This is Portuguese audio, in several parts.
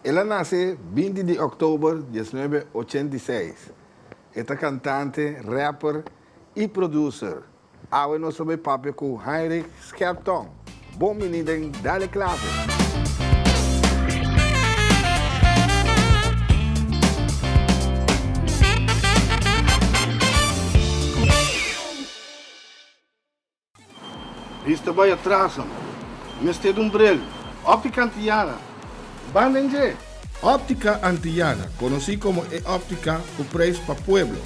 Ela nace 20 de octubre de 1986. Esta cantante, rapper e producer. Awe no sabe papi com Heinrich Scherpton. Bom menino, dale clave. Isto vai atrás, mestre umbrello. Óptica Antillana. Bandenje. Óptica Antillana, conocido como óptica o preço para pueblo.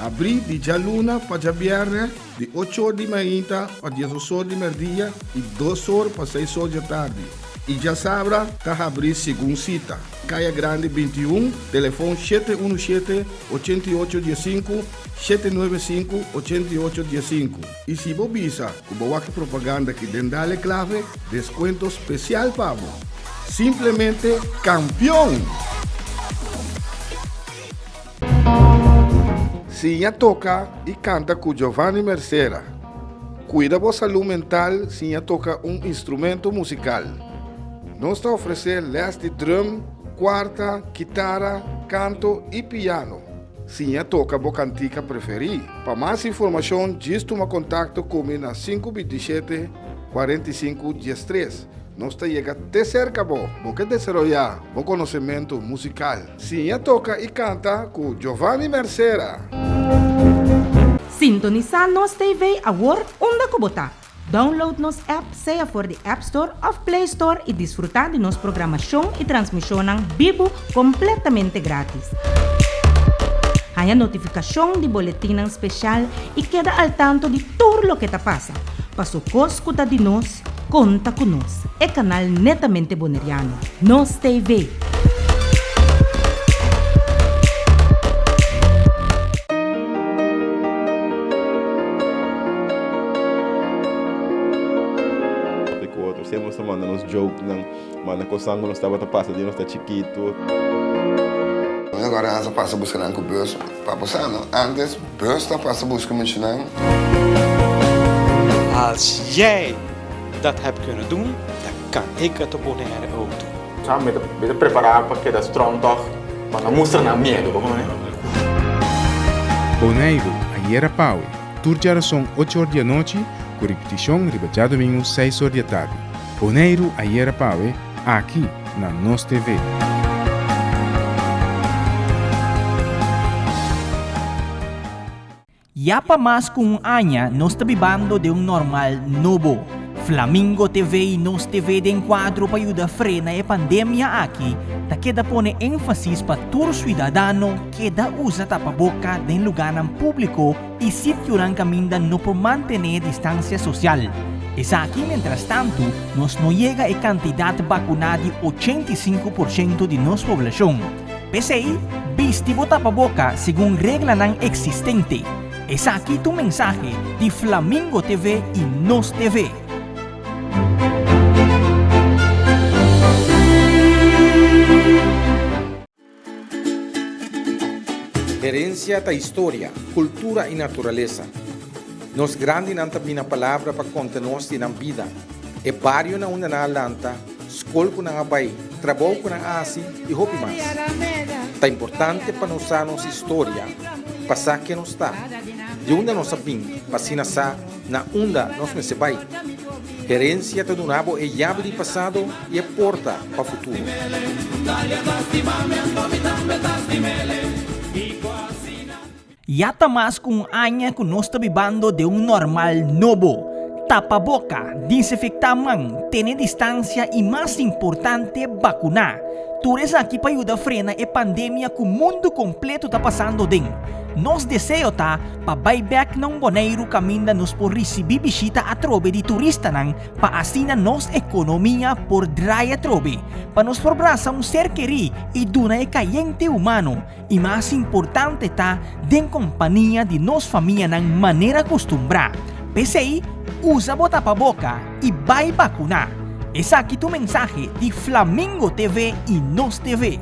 Abri de Jaluna para viernes, de 8 horas de manhã para 10 horas de meio-dia e 2 horas para 6 horas da tarde. E já sabra, está abrir segunda cita. Caia Grande 21, telefone 717-8815, 795-8815. E se você visa, como a propaganda que dentro clave, desconto especial para você. Simplesmente campeão! Sinha toca e canta com Giovanni Mercera. Cuida da saúde mental, Sinha toca instrumento musical. Nós está oferecendo les de drum, quarta, guitarra, canto e piano. Sinha toca a cantica preferida. Para mais informação, diz toma contato comigo na 527 45 13. Nós está chegando até cerca, porque desenvolver o conhecimento musical. Sinha toca e canta com Giovanni Mercera. Sintonizar nos TV agora onde kubota. Download nos app, seja por the App Store of Play Store e desfrutar de nossa programação e transmissão vivo completamente grátis. Há notificação de boletim especial e queda al tanto de tudo o que está passando. Passo escuta de nós, conta conosco. É canal netamente boneriano. Nos TV. Sempre nos manda nos jokes, manda coçando quando estava passando, nós está chiquito. Agora nós passa buscando com o bus para passar, não? Antes, o bus está passa buscando muito, não? Als jij dat hebt kunnen doen, dan kan ik het op Bonaire ook doen. Ja, met preparar para que da strong toch, maar dan moest er naar medo, gewoon. Bonaire, ayer Pau, turjara son 8 horas da noite, com repetição ribajado domingo 6 horas da tarde. Bonaire, ayer Pau, aqui na Nos TV. Ya pa mas kung anya, nos tabibando de normal novo. Flamingo TV e Nos TV de enquadro para ayuda frena a pandemia aqui, ta queda pone énfasis para todo cidadano que da usa tapaboca de lugar público e sitio ng caminda no por mantener distancia social. Es aquí, mientras tanto, nos no llega a cantidad vacunada de 85% de nuestra población. PCI, vistivo tapaboca según regla nan existente. Es aquí tu mensaje de Flamingo TV y Nos TV. Herencia da história, cultura e natureza. Nos grande nanta bina palavra para contar-nos de na vida. E barrio na una na lanta, escola com na abai, trabalho com na asi e hopi mais. Tá importante para nos nossa história, passar que nos está. De onde nós sabemos, passina sa, na onda nós me sebai. Herencia do nabo é llave de passado e é porta para o futuro. Yata mas kung anya kung nos tabibando de normal novo. Tapaboca, desinfectamang, tener distancia e mais importante, vacunar. Tures aqui para ayudar a frenar a pandemia que o mundo completo está passando den. Nos deseo ta pa buyback ng Bonaire caminda nos por receber bisita a trobe de turista nang pa asina nos ekonomiya por draya trobe. Pa nos forbrasa un ser queri e duna e kayente humano. E mas importante ta den kompanya de nos família nang manera costumbra. PCI, usa bota pa boca e vai vacunar. Es aquí tu mensaje de Flamingo TV y Nos TV.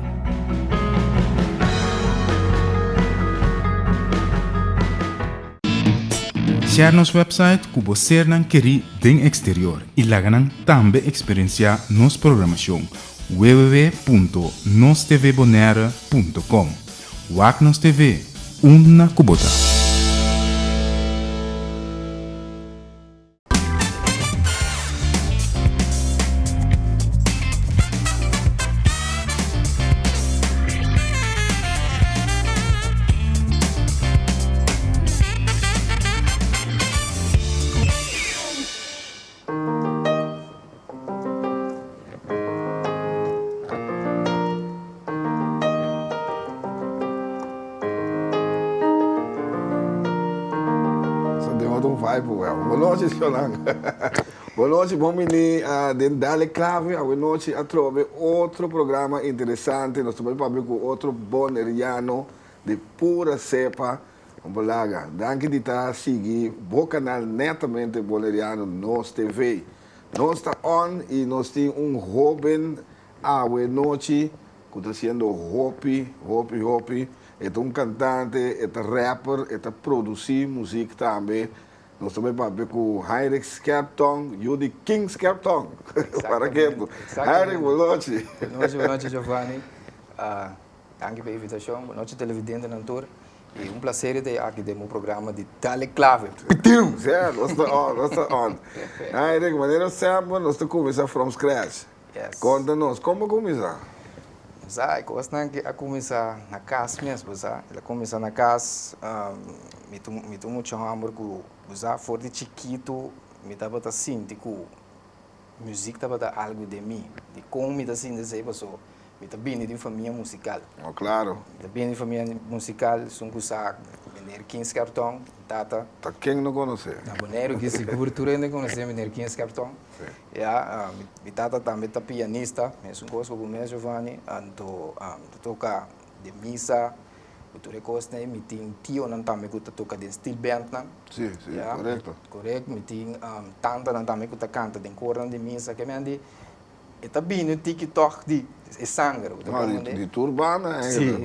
Share nos website que você não quer den exterior e lá também experienciar nos programação. www.nostvbonaire.com. Wak Nos TV, una kubota. Boa noite, senhor. Boa noite, bom menino. Dentro da clave, a noite a trove outro programa interessante. Nós estamos com outro boneriano de pura cepa. Bolaga. Danke de estar seguir o canal netamente boneriano Nos TV. Nós está on e nós temos jovem a noite que está sendo hopi. É cantante, é rapper, é produzir música também. Nós também vamos com Heinrich Skerpton e o King Skerpton. Para que? Heinrich, boa noite. Boa noite, Giovanni. Danke pela invitação. Boa noite, televidente na tour. E prazer ter aqui no programa de Dale Clave. Certo, nós estamos on. Heinrich, maneira sempre, nós estamos começando from scratch. Yes. Conta-nos, como começar? Eu gosto de começar na casa mesmo. Eu começar na casa, me tomo muito amor com for de chiquito, me estava assim, que a música estava algo de mim, de como me assim dizer, pessoa, me estava bem de família musical. Oh, claro. Me bem de família musical, sou começar vender 15 cartão, tata. Tá quem não conhece? Na boneiro que seguro tu ainda conhece vender 15 cartão. Yeah, me tata também tá pianista, mas um gosto com o Giovanni, ando toca de missa. Tu recosta, me tem tio não também que toca de steel band não? Sim, yeah, correto. Me tem tanta não também que canta de cor de missa que me andi. E também no TikTok de sangue. De turbana, sim.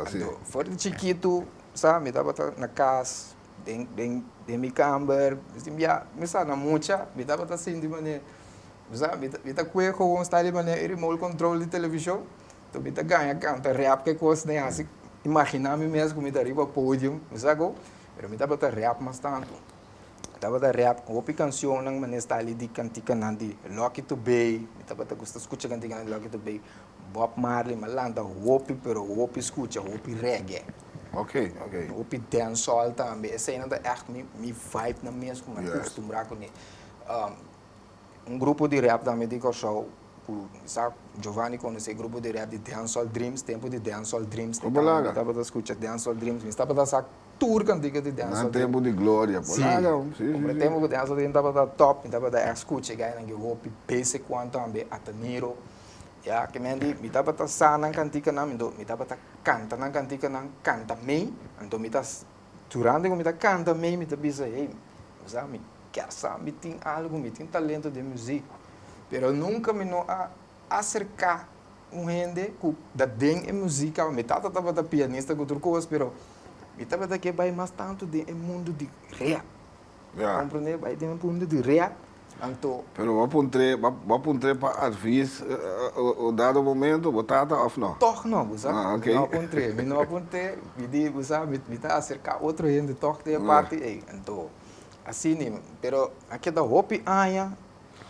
Sim. Fora de chiquito, sabe, me dava na casa, de mi camber, me sabe na mucha, me dava assim de maneira, sabe, me tá cueco com style de maneira remote control de televisão, então me tá ganha canta rap que coisa nem assim. Imaginar-me mesmo que me daria para o pódio, sabe? Mas me dava rap mais tanto. Dava rap, ouvi canção nang manesta ali de cantica nandi Lucky to Bay, me dava gusta escutar cantica nandi Lucky to Bay, Bob Marley, malanda ouvi, pero ouvi escuta, ouvi reggae. Ok. Ouvi dancehall também, essa ainda é echt me vibe na mesmo, mas acostumbrar com grupo de rap também de show. Sabe, Giovanni conhece o grupo de rap de Dancehall Dreams, tempo de Dancehall Dreams. Bolaga. Estava a escutar Dancehall Dreams, estava a sacar tour cantiga de Dancehall Dreams. Tempo de glória, Bolaga. Sim. Tempo de Dancehall Dreams estava a top, estava a escutar, ganhar que o pese quanto também a Taniro. Ya, que me estava a sana cantiga na me estava a canta na cantiga na canta me, então me estava durante que me estava canta me estava dizendo, hey, sabe, quer saber, tem algo, me tem talento de música. Pero nunca me não acercar gente da den música. Me tata estava da pianista com outras coisas, pero me estava daqui vai mais tanto de mundo de rap. Compreende? Vai de mundo de rap. Então. Pero vou apontar para advice o dado momento, botata ou não? Toch não, sabe? Ok. Não apontei, me digo, sabe, me tá acercar outra gente, toch de parte, então assim, pero aqui da hopi aia.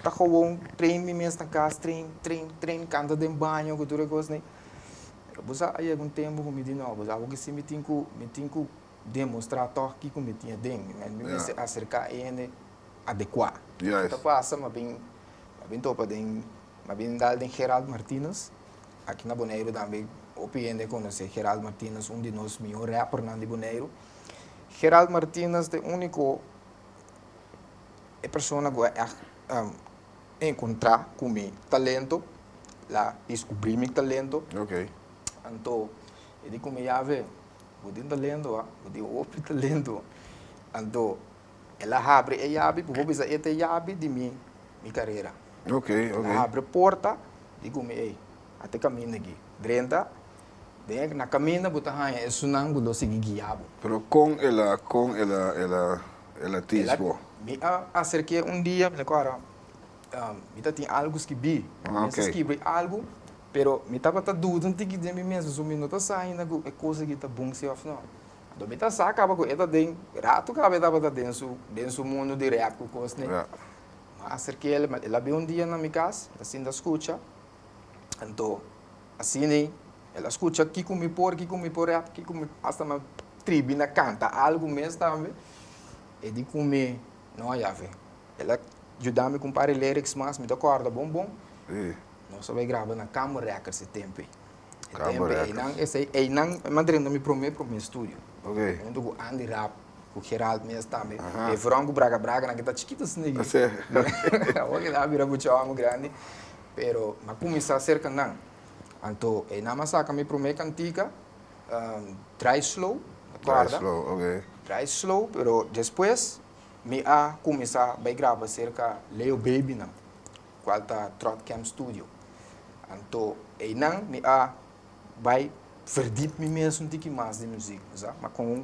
Tá gewoon trein me mesmo na casa, trein, canta de banho, que tudo coisa, né? Você aí algum tempo que me diz não, você algo que se me tem que demonstrar toque que me tinha dentro, me acercar ele adequado. Então passa, mas bem topa den, mas bem dal den Geraldo Martínez, aqui na Bonaire também, o PN conhece Geraldo Martínez, de nós melhor rapper na de Bonaire. Geraldo Martínez é o único pessoa que encontrar com meu talento, lá descobrir meu talento. Ok. Então, eu digo como já vê, eu tenho talento, eu tenho outro talento. Então, ela abre porque você abre de minha carreira. Ok. Ela abre a porta, digo me, até caminho aqui. Drenta, na caminho, você é sunang, você seguir guiado. Pero com ela tisbo. Me acerquei dia, me agora, me tem algo que vi, escrevi algo, Pero me tava tá dúvida que de mim mesmo, se me não tá saindo, é coisa que tá bom se ou não. Do me tá sa acaba com eta den rato acaba tava tá dentro mundo de rap com coisa, né? Mas acerquei ela veio dia na minha casa, assim da escuta. Então, assim né, ela escuta aqui com me por rap, aqui com hasta uma tribuna canta algo mesmo também. E de comer, não é ave. Ela ajuda-me com para lyrics mas me dá corda bom. Nós vai gravar na Camera Records esse tempo. E não, Madrid não me promete para o meu estúdio. Ok. Onde o Andy Rap, o Geraldo mesmo também. E Franco Braga, na que tá chiquito assim. Olha lá, vira muito grande. Pero, mas começar a ser canão. Então, e na massa que me promete cantica, try slow, acorda? Try slow, pero depois me a começar a gravar cerca Leo Baby não. Qual tá Trot Camp Studio. Então, e não me a vai verdiep me mesmo um pouco mais de música, sabe? Mas com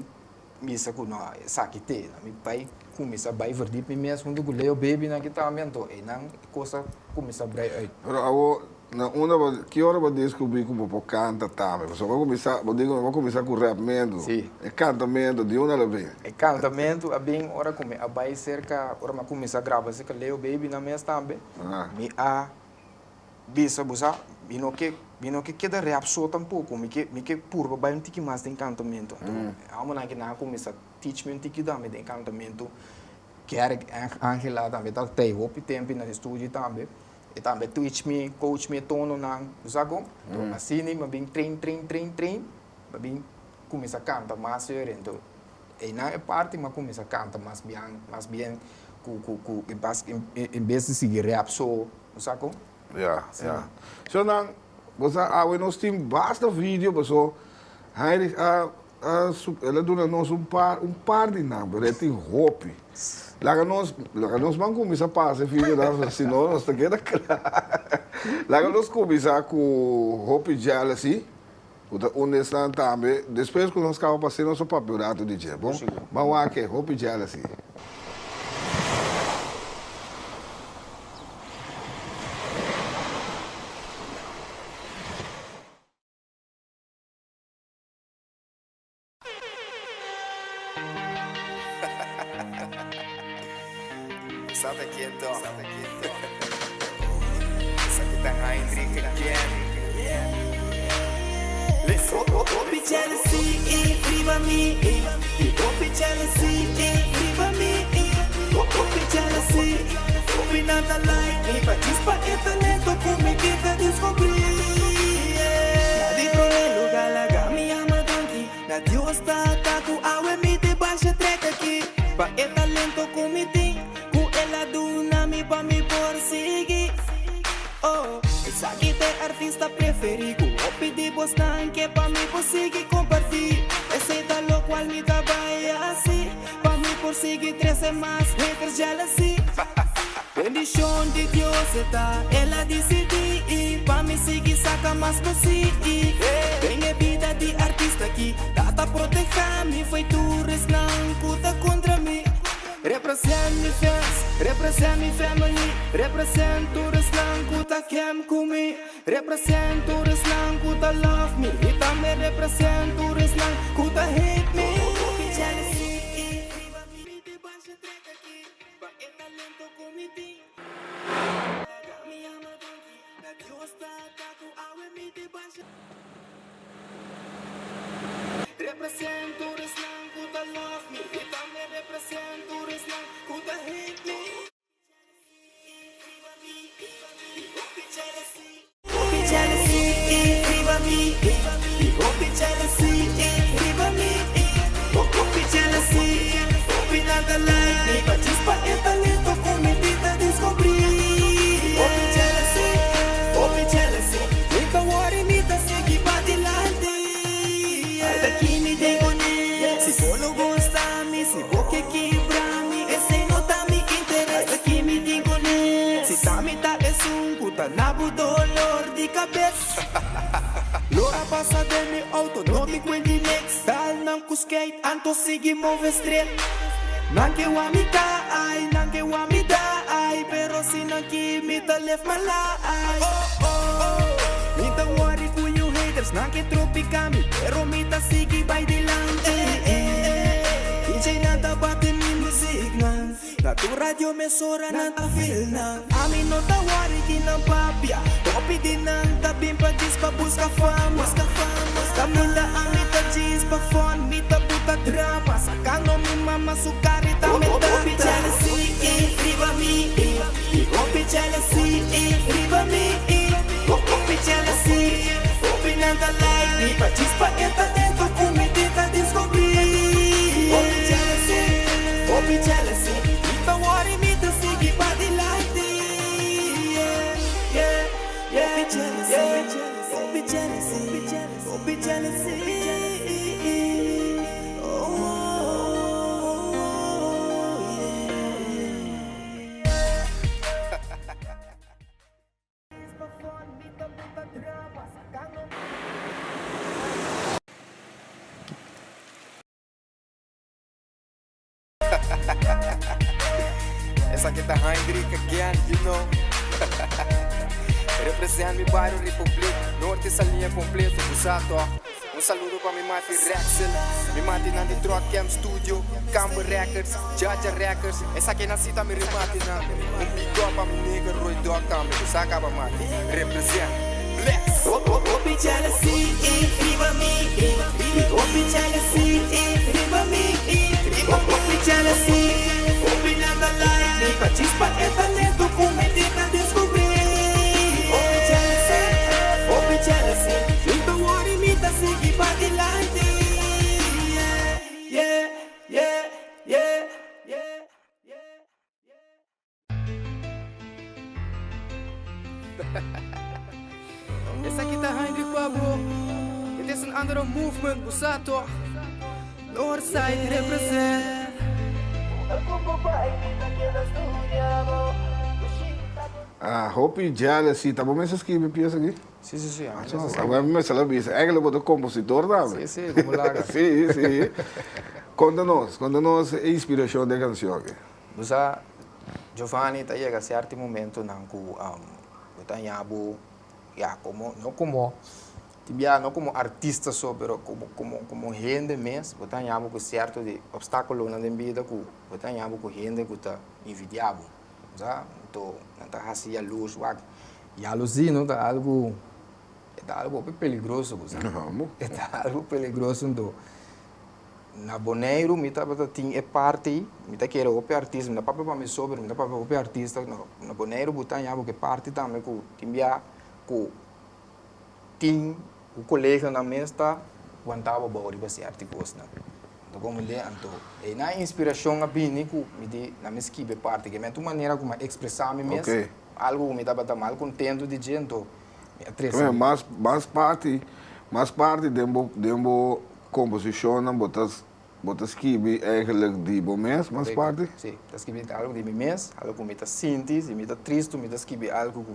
missa com não, sabe que me vai começar a verdiep me mesmo do Leo Baby na que também então, e não coisa começar a brai. Pero que hora vai descobrir como vou cantar também? Você vai começar com rap mesmo? Sim. É cantamento de uma vez? É cantamento, a bem hora come, a vai cerca, hora mas começar a gravar cerca Leo Baby na mesa também. Me a bisa busa, bino que queda rap só tampouco, me que purba vai um tique mais de encantamento. Há uma que na começa teach me um tique da de encantamento, que era Angela também tá tem hope tempo na estúdio também. E também teach me, coach me tono na usago. Então assim nem bem train, bem começa a cantar mais então. E na parte mas começa a cantar mais bem em vez de seguir rap só, usago. Ja. Zo dan, we nós temos basta vídeo, pessoal. Ela dona nós par de naam, maar het is hoop. Laga nós vamos começar a passar vídeo dan, senão nós tá queda claro. Laga nós começar com hope jealousy. Onde está também, depois que nós acabamos passando nosso papel rato de dia, bom? Vamos aqui, hope jealousy. Sata quieto. Sakita Heinrich again. Let's go. Hope jealousy, priva me. Hope jealousy, priva me. Hope jealousy, hope nada like. Pra disparar talento com me vida descobrir. Nadi pro lugar laga me ama tanto. Na Deus tá com awe me de baixa treca aqui. Pa talento com me tem. Pa me por seguir. Oh, essa aqui é artista preferido. O pedir bostan que pa me por seguir compartir. Esse é lo qual me trabalha assim. Pa me por seguir 13 mais haters jealousy. Bendição de Deus está, ela decidir. Pa me seguir saca mais por si. Tem a vida de artista aqui. Data proteger me foi tourist não cuta contra mim. Represent me fans, represent me family, represent tourist lang kuta kem kumi, represent tourist lang kuta love me, ita me represent tourist lang kuta hate me. Jealousy, riba mi de baixa treca aqui, pa talento comiti. Mi ama donkey, na Deus tá com awe mi de baixa. Represent tourist lang kuta love me, ita me represent tourist lang kuta hate me. Hope jealousy, riba me. Hope jealousy, riba me. Hope jealousy, hope nada like. Pra disparar talento com me vida descobrir. Hope jealousy, nunca worry me tá seguir pra delante. Daqui me tem conhece. Se for não gostar me, se for que quebrar me, esse não tá me interessa. Daqui me tem conhece. Se tá me tá puta nabo dolor de cabeça. Lora passa de mi auto, não me cuente next. Tal não com skate, anto sigue move straight. Não que wa me ai, não que wa me ai, pero se não que me tá left my life. Oh, oh, me tá Snakke tropicami, pero mita sige by delante. DJ nanta batin mi musik na. Natu radio mesora nanta feel na. Amin no tawari kinang papya. Kopi din ang tabing pagis pa busca fama. Kaminda amita jeans pa fun, mita buta drama. Sakang no mi mama sukari tamita. Kopi jealousy, riba mi. Kopi jealousy, riba mi. Kopi jealousy, kopi nanta like me. Pagis pa enta dentro kumitita descobrir. Kopi jealousy, kopi jealousy. Mita worry mita sige body like this. Kopi jealousy, kopi jealousy, kopi jealousy. Essa aqui tá hungry again, you know. Represent mi bairro Republic, norte essa linha completa, Busato. Saludo para mi mati Rexel, mi mati nandi Trot Camp Studio, Camber Records, Jaja Records. Essa aqui nascita mi remati na. Big up para mi nigga Roy Dog também, Busaka para mati. Represent. Let's go. Kopi jealousy, riba mi. Kopi jealousy, riba mi. Kopi jealousy, kopi nanda like me. Pagis pa enta lento kumitita descobrir. Kopi jealousy, mita worry mita sige body like this. Yeah. Essa aqui tá hungry qua bro. It is an under movement, Busato. Northside represent. Hopi Jealousy, tá bom mesmo escrever pieza aqui? Sim. Agora me sala bisa. Eigenlijk wat de compositor também. Sim, como larga. Sim. Conta-nos a inspiração da canção aqui. Busa Giovanni tá chega certo momento não ku botanhabo não como artista só, pero como gente mesmo, botanhabo com certo de obstáculo na vida ku botanhabo com gente que tá envidiado. Já então não tá assim a luz, e a luzinha tá algo peligroso, tá algo peligroso então. Na Bonaire, me tá tem é parte, me tá querer o artista, me tá para me sobre, me tá para o artista, na Bonaire botar já porque parte também com timbia com tem o colega na mesa aguentava bom para ser artista, então como de então e na inspiração a bini com me de na minha esquive parte que me tu maneira como expressar me mesmo, algo me tá para mal contento de gente, me atresa. Mais parte dembo composição não botas escrever eigenlijk die moments, mas parte? Sim, escrever algo de mim mesmo, algo que me está sentindo, me está triste, me está escrever algo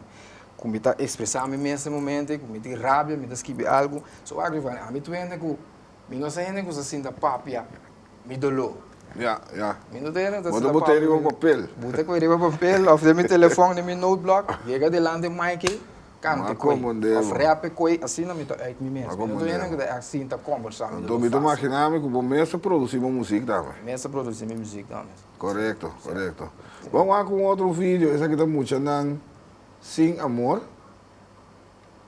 que me está expressar me mesmo momento, que me está rabia, me está escrever algo. So agora a mim tu ainda que me não sei ainda que assim da papia, me dolor. Ja. Me não tem nada. Bota botei com papel. Bota com papel, of de meu telefone, meu notebook, chega delante Mike. Cante coi, of rap coi, assim não me tô aí me mesmo. Eu tô indo assim tá conversando. Então me tô imaginando que o mesmo produzimos música também. Mesmo produzimos música também. Correto. Vamos lá com outro vídeo, esse aqui tá muito não Sin Amor.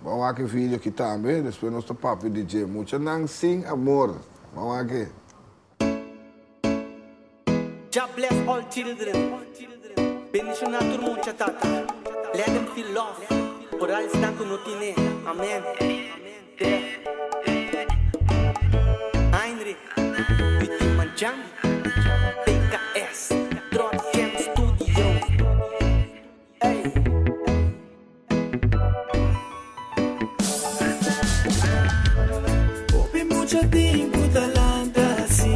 Vamos lá que vídeo aqui também, depois nosso papo DJ muito não Sin Amor. Vamos lá aqui. God bless all children. Bendición a todo mundo tata. Let them feel love. Por all están con notine. Amen. Heinrich. Vicky Mancham. PKS. Trot Camp Studio. Hey. Hopi mucho tiempo talanta así.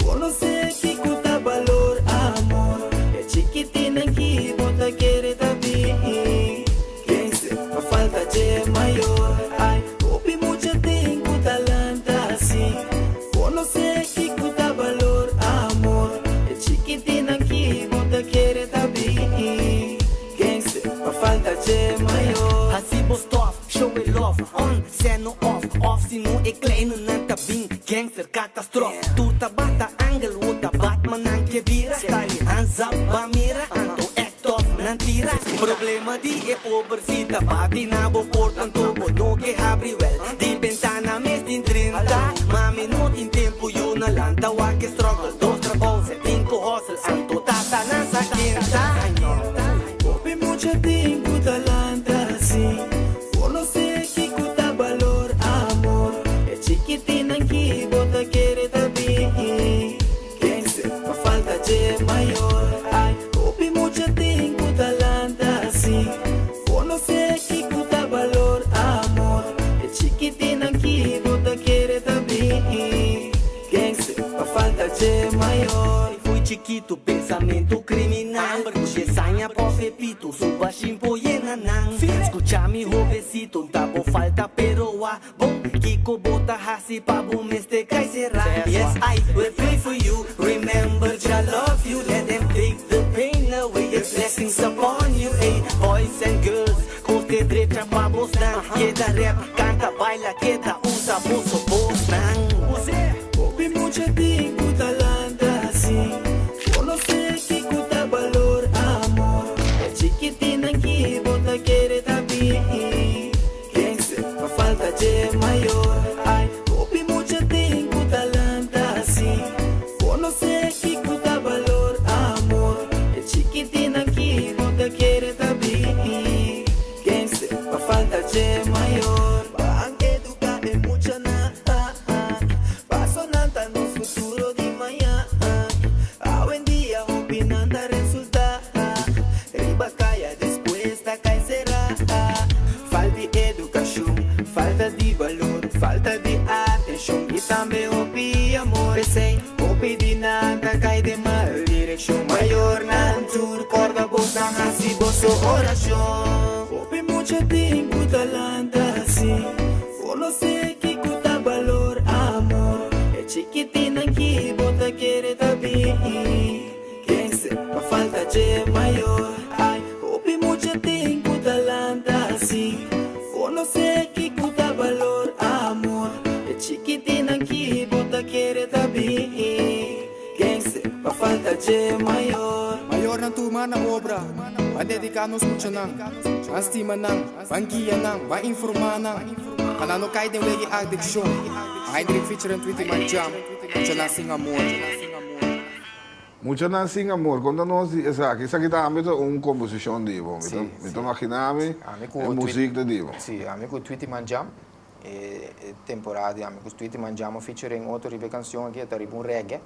Conoce que cuesta valor, amor. Es chiquitina que bota quiere también. Quien se me falta de mayor. Ay, hopi mucho tiempo talanta así. Conoce que cuesta valor, amor. Es chiquitina que bota quiere también. Quien se me falta de mayor. Así Bostov, show it love, on, seno off, sino e kleine nanta bing, gangster catastrofe. Turta bata angle, wuta Batman ang kebira, style hands up, bamira, anto act off, nantira. Problema di e pobrecita, bati na bo portan tubo, no que abri well, di ventana mes din 30, mami no in tempo yun na lang, tawa que struggle, 2 trabos, 5 hustle, anto tata na sa quinta. Copi mucho tiempo talanta así, por no sé que cuta valor amor, es chiquitina que bota quiere también, gangster pa falta de mayor, ay, copi mucho tiempo talanta así, por no sé que cuta valor amor, es chiquitina que bota quiere también, gangster pa falta de mayor. Fui chiquito, pensamento criminal. Chesanha, repito, suba chimpo yenanang. Escucha mi jovencito, tabo falta pero bom, Kiko bota hasi pa bom este kai será. Yes, I will pray for you. Remember, I love you. Let them take the pain away. Your blessings upon you, hey. Boys and girls, coste derecha pa bosnan. Queda rap, canta, baila, queda, usa, buzo, bosnan. Copi mucho tiempo talanta así, yo no sé que cuta valor amor, es chiquitina que bota quiere también, gangster pa falta de mayor, ay, copi mucho tiempo talanta así, yo no sé que cuta valor amor, es chiquitina que bota quiere también, gangster pa falta de mayor, van a educar mucha nada. Sonanta no futuro di mañana. Hoy en día opinando resulta. Riba caia después da cae será. Falta de educación, falta de valor, falta de atención y también opi amor. Pensei, opi de nada cae de mal dirección. Mayor nantur, corda botan así bozo oración. Opi mucho tiempo talanta así. Por no sé que cuta valor amor. Chiquitina que bota quiere también, gangster pa falta de mayor, ay, opi mucho tiempo talanta así, por no sé que cuta valor amor, chiquitina que bota quiere también, gangster pa falta de mayor. Mayor ng tuma na obra, madedikanos mucho nang, astima nang, banggiya nang, ba-informa nang, kanano kay din wegi addiction. Hydrick featuring Tweety Man Jam, mucho nasing amor. Mucho nasing amor, contanos esa aqui também uma composição de Ivo, me tô imaginando a música de Ivo. Sì, amico Tweety Man Jam, temporada, amico Tweety Man Jam featuring outra ribe canção aqui, tá ribe reggae.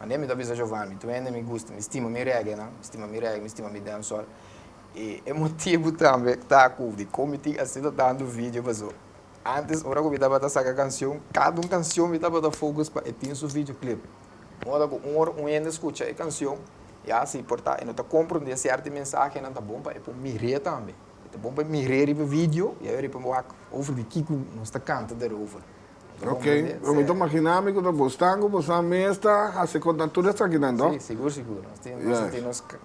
Ma nem mi dá bisa Giovanni, tu ainda me gusta, me estima mi reggae, não? Me estima mi dancehall. E é motivo também que tá com de como te assista dando vídeo, passou. Antes, ora que eu estava a sacar canção, cada canção eu estava a focus para ter um videoclipe. Ora que um ainda escuta a canção, e assim, portanto, eu não compro de certa mensagem, não tá bom para mirar também. Tá bom para mirar o vídeo, e aí para over de Kiko, nós está cantando daarover. Ok, eu me estou imaginando que você está mesta, a se contar tudo isso aqui, não? Sim, seguro.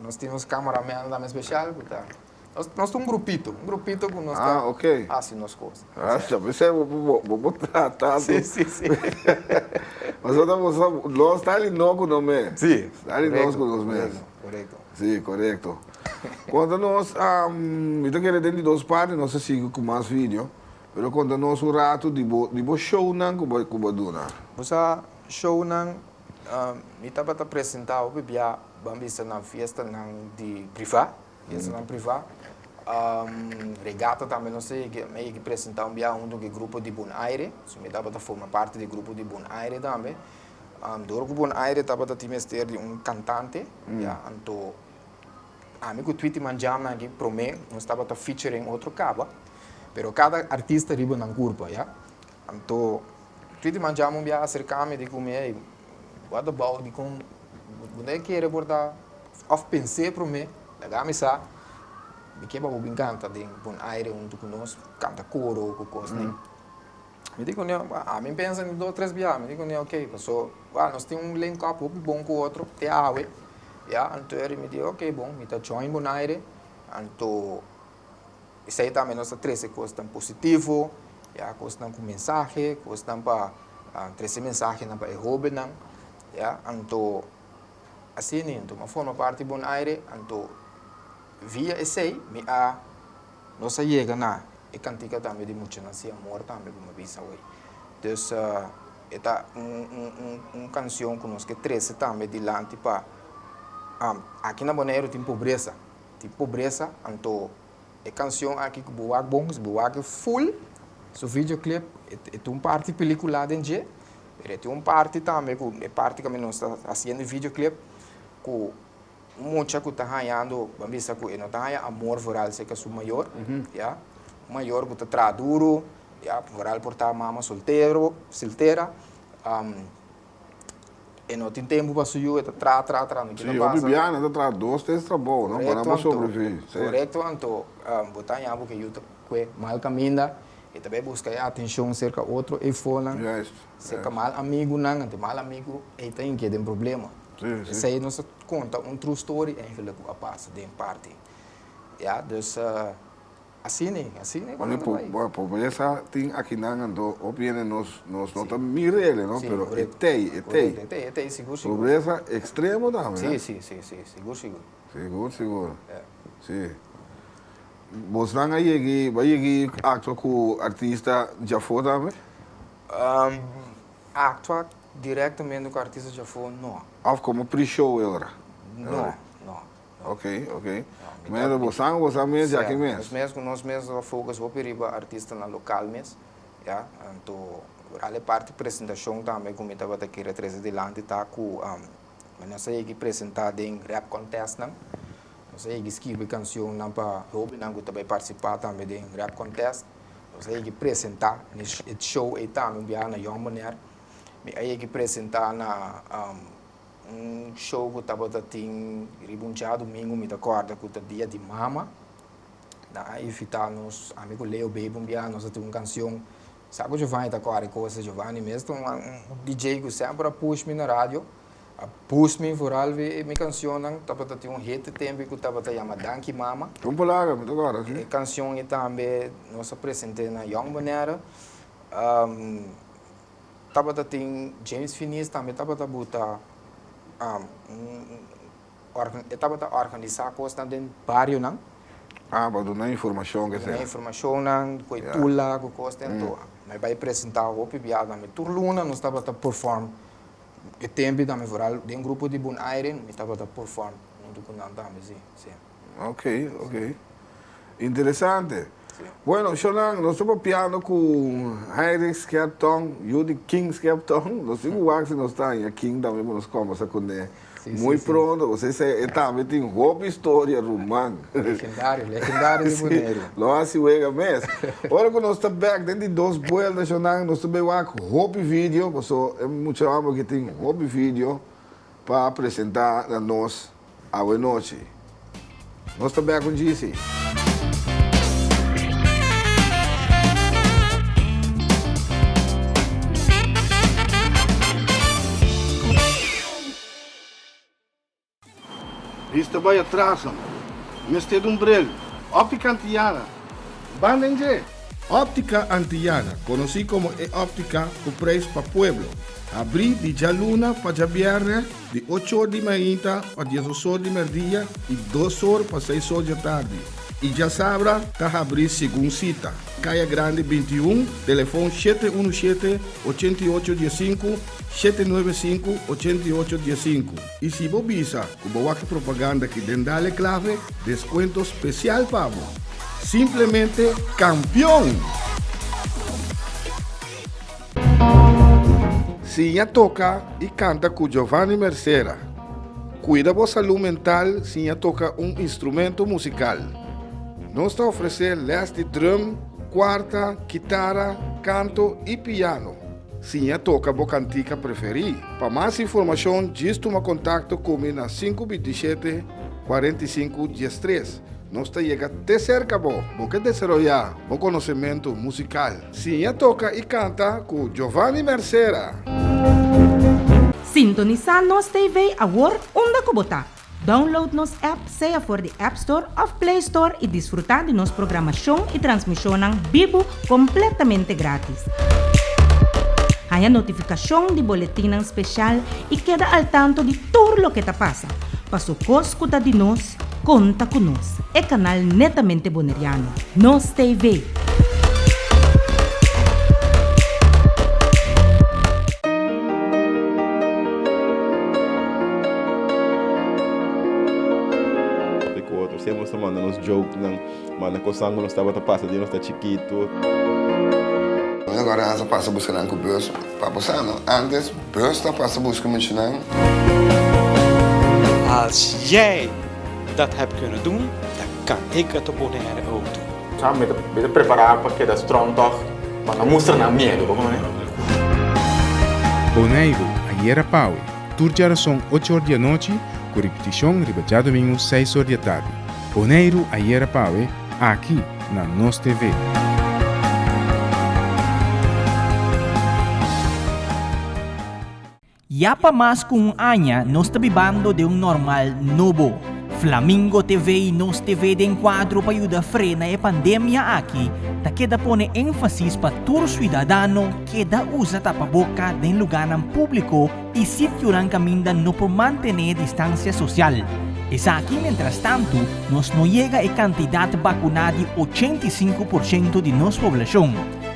Nós temos cameraman também especial, portanto. Nós temos um grupito com nós. Ah, ok. Assim, nós coisas. Ah, já pensei, vou botar, tá? Sim. Mas nós está ali novo no mês. Sim. Está ali nós com os meses. Correto. Sim, correto. Quando nós, eu quero ter 2 partes, nós seguimos com mais vídeos, mas quando nós rato de show não como duna. Você show não, me estava a apresentar o bebê, vamos na festa de privado. Isso não privado. Regata também, não sei, meio que apresentar um grupo de Bonaire, se me dava a formar parte do grupo de Bonaire também. Do grupo Bonaire estava a timester de cantante, então, amigo Tweety Man Jam aqui, promete, nós estava a featuring outro cabo, pero cada artista riba na curva, então, Tweety Man Jam me acercar-me de como é, what about, de como, onde é que era abordar, of pensei para mim, da missa, me quebra o canta de Bonaire, conosco, canta coro, coisa, né? Me digo, me pensa em 2, 3 dias, me digo, ok, passou, nós temos link up bom com o outro, tem água, então ele me diz, ok, bom, me tá join Bonaire, então, isso aí também nós trazemos coisas tão positivo, já coisas tão com mensagem, coisas tão para trazer mensagem para roubar não, já então assim então uma forma parte bom aire então via esse aí me a nós chega na e cantica também de muito nascer amor também como bisa hoje, então esta canção que nós que traz também de lá tipo aqui na Bonaire tem pobreza, então a canção aqui que boa bom, boa que full, so videoclip é uma parte película dentro, é uma parte também que é parte que nós está fazendo videoclip que muita que está ganhando, vamos dizer que não está ganhando amor viral, sei que é o maior, já, maior que está traduro, já, viral por estar mama solteira, e não tem tempo para subir, está não sim, eu bibiana, está atrás dois, três trabalhos, não para não sobreviver. Correto, então, botar em algo que eu que mal caminha e também buscar atenção cerca outro e fora, cerca mal amigo não, mal amigo e tem que tem problema. Isso aí nós conta true story e que a passa de parte, já, então assim né. Olha, a pobreza tem aqui na ando, opinião nós não estamos mirando, não, pero é seguro. Pobreza extrema também. Sim, Seguro. Sim. Você vai ir actuar com artista já foi também? Actuar diretamente com artista já foi não. Ou como pre-show agora? Não. Ok. Mas você mesmo já que mesmo? Nós mesmos focus o perigo artista na local mesmo, já. Então, a parte apresentação também como estava aqui retrasa de lá tá com nós aí que apresentar em rap contest não. Nós aí que escrever canção não para hobby não que também participar também em rap contest. Nós aí que apresentar nesse show aí também via na Young Bonaire. Aí que apresentar na show que estava tem ribunchado domingo me acorda que o dia de mama daí invitar nos amigo Leo Baby nós temos uma canção sabe o Giovanni tá com a coisa Giovanni mesmo DJ que sempre push me na rádio push me viral minha canção estava tem hit tempo que estava chamado Danke Mama palavra me agora sim canção e também nós apresentei na Young Bonaire estava tem James Finis também estava botar estava a organizar coisas dentro do bairro, não? Para dar informação que seja. Informação, com a tula, com coisas dentro. Mas vai apresentar o pibiada, mas turluna nós estava a perform. E tempo também viral, de um grupo de Bonaire, nós estava a perform. Não do que não também, sim. Ok. Interessante. Bueno, Shonan, nós estamos piano com Heinrich Skepton, Judy King Skepton. Nós temos o que nós estamos aqui, também nós conversamos com ele. Muito pronto, você também tem uma história romana. Legendário de Bonaire. Não assim é mesmo. Agora que nós estamos back dentro de dois boas, Shonan, nós estamos com hobby vídeo, porque é muito amor que tem hobby vídeo para apresentar a nós à noite. Nós estamos back com GC. Isto vai atrás, mestre de umbrello. Óptica Antillana. Bandenje. Óptica Antillana, conhecida como óptica com preço para pueblo. Abri de já luna para viernes, de 8 horas de manhã para 10 horas de meio-dia e 2 horas para 6 horas da tarde. E já sabra, está abrir segunda cita. Caia Grande 21, telefone 717-8815, 795-8815. E se você visa, como que propaganda que dentro clave, descuento especial para você. Simplesmente campeão! Sinha toca e canta com Giovanni Mercera. Cuida da saúde mental, Sinha toca instrumento musical. Nós está oferecendo les de drum, quarta, guitarra, canto e piano. Sinha toca a cantica preferida. Para mais informação, diz toma contato comigo na 527-4513. Nós está chegando até cerca, porque desarrollar o conhecimento musical. Sinha toca e canta com Giovanni Mercera. Sintonizar nos TV agora onde que botar. Download nos app, seja por the App Store of Play Store e desfrutar de nossa programação e transmissão vivo completamente grátis. Há a notificação de boletim especial e queda al tanto de tudo o que está passando. Para escutar de nós, conta conosco. É canal netamente boneriano. Nos TV. Temos mandando uns jokes, manda com sangue não estava a passar, não está chiquito. Agora essa passa buscando com o bus, para passar, não? Antes, bus está passa buscando muito não. Als jij dat hebt kunnen doen, dan kan ik het op Bonaire ook doen. Ja, met preparar para que da strong toch, para mostrar na medo, como né? Bonaire, a Ierapaue, turjara são 8 horas da noite, com repetição riba domingo 6 horas da tarde. Bonaire, a Ierapaue, aqui na Nos TV. Yapa mais com anya, nós está vivendo de normal novo. Flamingo TV e Nos TV de enquadro para ajudar a frenar a pandemia aqui, ta queda pone ênfasis para todo cidadão que da usa tapa-boca em lugar público e sítio que caminha no por manter distância social. Es aqui, mientras tanto, nos não chega a quantidade vacunada de 85% de nossa população.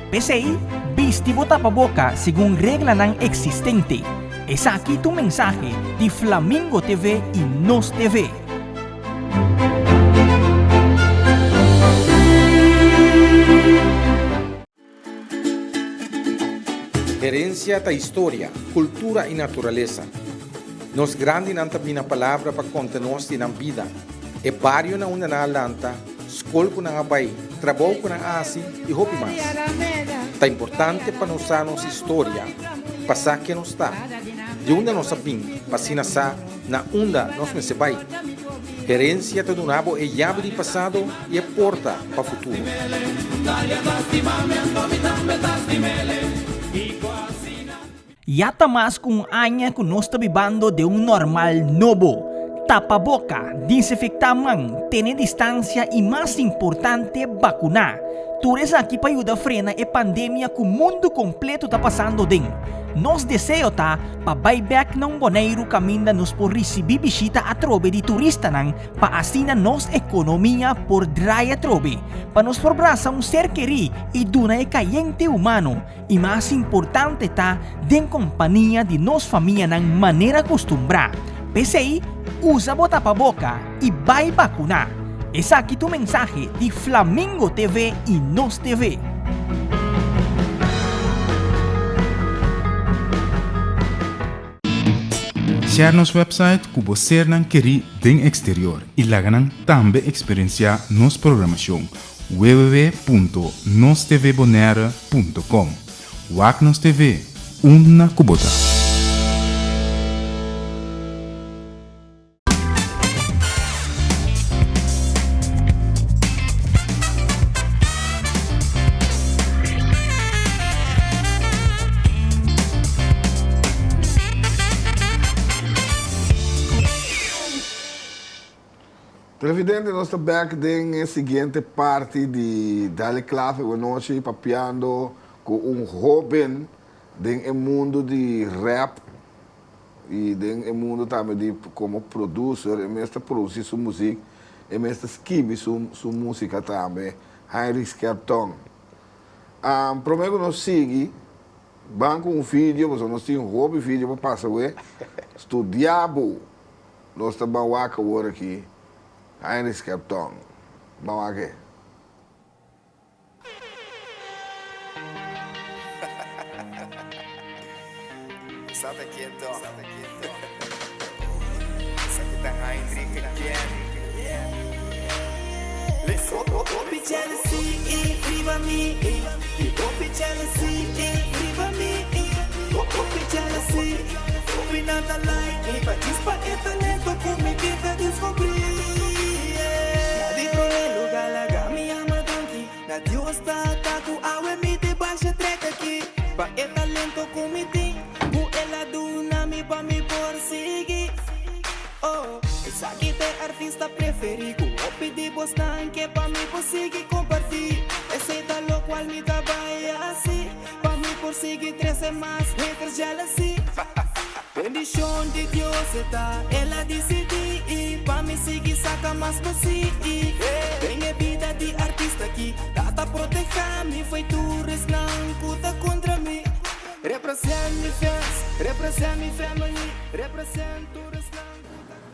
PCI, viste o tapa-boca segundo regra não existente. Es aqui tu mensaje de Flamingo TV e Nos TV. Herencia da história, cultura e natureza. Nos grande nanta bina palavra para contenos na vida. E barrio na una na lanta, escola ko na abay, trabalho ko na asi e hopi mais. Tá importante para nós a nossa história, passar que nos está. De onde nós sabim, passina sa, na onda nós me se vai. Herência do nabo é chave de passado e é porta para o futuro. Yata mais com anya que nós está vivendo de normal novo. Tapa-boca, desinfectar mão, ter distância e mais importante, vacunar. Tudo isso aqui para ajudar a frenar a pandemia que o mundo completo está passando dentro. Nos desejo tá para buyback ng Bonaire caminda nos por receber visita a trobe de turista nang para asina nos economia por draya trobe para nos forbraça ser queri e duna e cayente humano e mais importante tá den companhia de nos família nang maneira acostumbrada. PCI usa bota pa boca e vai vacunar. Esa aqui tu mensaje de Flamingo TV e Nos TV. Share nos website que você não quer den exterior e lá ganam também experienciar nos programação www.nostvbonaire.com. WAC Nos TV, uma cubota. Televidente, nós estamos back na seguinte parte de Dale Clave hoje, papiando com jovem no mundo de rap e no mundo também de como producer, e mesmo produzir sua música, e mesmo escrever sua música também, Heinrich Skerton. Primeiro nós seguimos, vamos com vídeo, nós temos hobby vídeo para passar, estudamos, nós estamos agora aqui. Heinrich Skerton. Vamos aqui. Sata quieto. Sakita Heinrich again. Let's go. Hope jealousy, viva me. Hope jealousy, viva me. Hope jealousy, hope not a lie. But this pa é talento com me tenta descobrir. Dios está tu awe mi te baixa treca aqui. Pa é talento comiti. Bu ela duna mi pa mi por seguir. Oh, essa tá preferido. O pedir bostan que pra mim conseguir compartilhar. Aceita lo qual me trabalha assim. Pra mim conseguir crescer mais, haters jealousy. Bendición de Dios está, ela decidi. Pra mim seguir saca mais possível. Tem a vida de artista aqui, data proteger me foi turista não cuta contra mim. Represent me fans, represent me family, represent turista.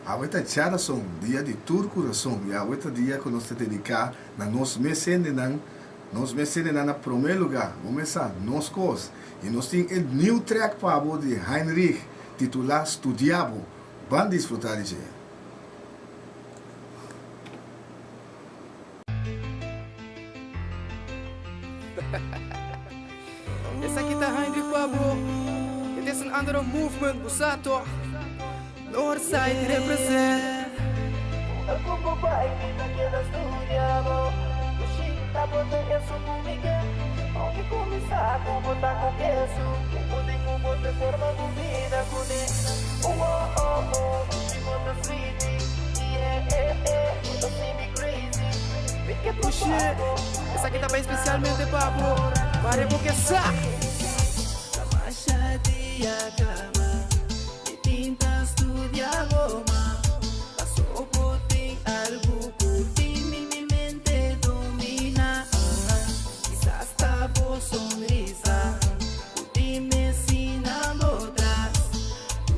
Aweta tjara som, dia de tur coração, e aweta dia que nós te dedicar na nos mesenan na primeiro lugar, começar nos cos. E nós temos o new track pabo de Heinrich, titular Studiabo. Van disfrutar de ele. Essa aqui tá Heinrich Pablo. It is an under movement, Busato. Northside represent. Como vai vida que ela estudiava. O chico tá botando isso comigo. Aunque começar com botar com queso. Com botar forma com vida com ele. Oh, she bota sweet. Yeah, bota me crazy. Puxa, essa aqui tá bem especialmente Pablo. Para porque sabe. Dia cama e tinta estudiava passou por ti algo por ti mi mente domina quizás está por sonrisa por ti me ensina outras